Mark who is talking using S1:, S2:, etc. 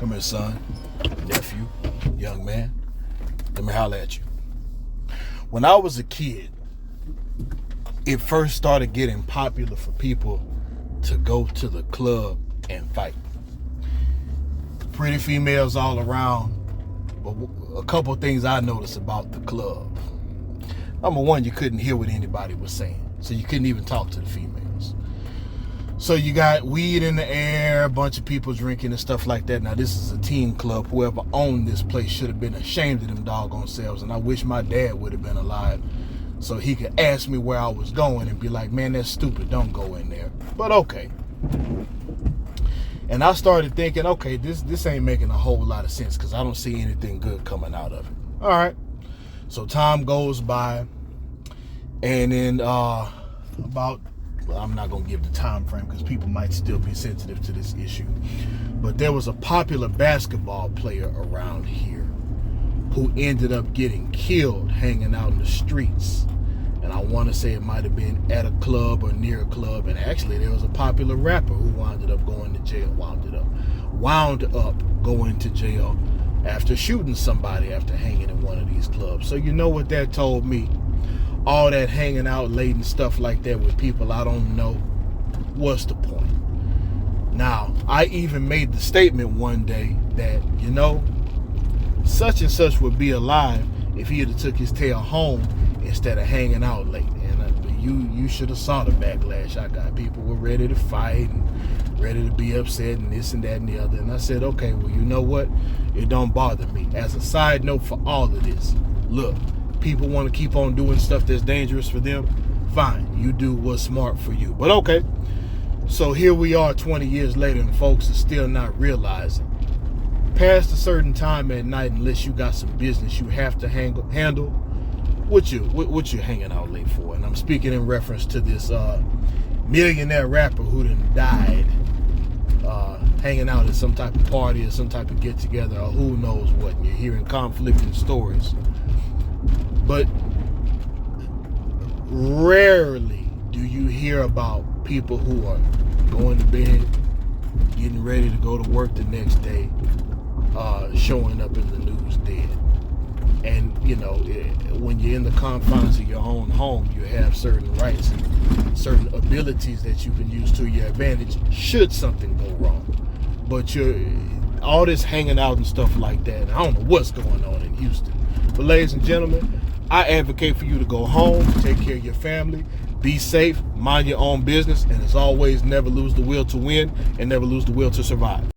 S1: Come here, son, nephew, young man. Let me holler at you. When I was a kid, it first started getting popular for people to go to the club and fight. Pretty females all around, but a couple things I noticed about the club. Number one, you couldn't hear what anybody was saying, so you couldn't even talk to the females. So you got weed in the air, a bunch of people drinking and stuff like that. Now this is a teen club. Whoever owned this place should have been ashamed of them doggone selves, and I wish my dad would have been alive so he could ask me where I was going and be like, man, that's stupid, don't go in there. But okay. And I started thinking, okay, this ain't making a whole lot of sense because I don't see anything good coming out of it. All right. So time goes by, and then I'm not going to give the time frame because people might still be sensitive to this issue. But there was a popular basketball player around here who ended up getting killed hanging out in the streets. And I want to say it might have been at a club or near a club. And actually, there was a popular rapper who wound up going to jail. Wound up going to jail after shooting somebody after hanging in one of these clubs. So you know what that told me? All that hanging out late and stuff like that with people I don't know, what's the point? Now, I even made the statement one day that, you know, such and such would be alive if he had took his tail home instead of hanging out late. And you should have saw the backlash I got. People were ready to fight and ready to be upset and this and that and the other. And I said, okay, well, you know what? It don't bother me. As a side note for all of this, look, people want to keep on doing stuff that's dangerous for them, fine, you do what's smart for you. But okay, so here we are 20 years later and folks are still not realizing past a certain time at night, unless you got some business you have to handle, what you hanging out late for? And I'm speaking in reference to this millionaire rapper who done died hanging out at some type of party or some type of get together or who knows what, and you're hearing conflicting stories. But rarely do you hear about people who are going to bed, getting ready to go to work the next day, showing up in the news dead. And, you know, when you're in the confines of your own home, you have certain rights and certain abilities that you can use to your advantage should something go wrong. But all this hanging out and stuff like that, I don't know what's going on in Houston. But ladies and gentlemen, I advocate for you to go home, take care of your family, be safe, mind your own business, and as always, never lose the will to win and never lose the will to survive.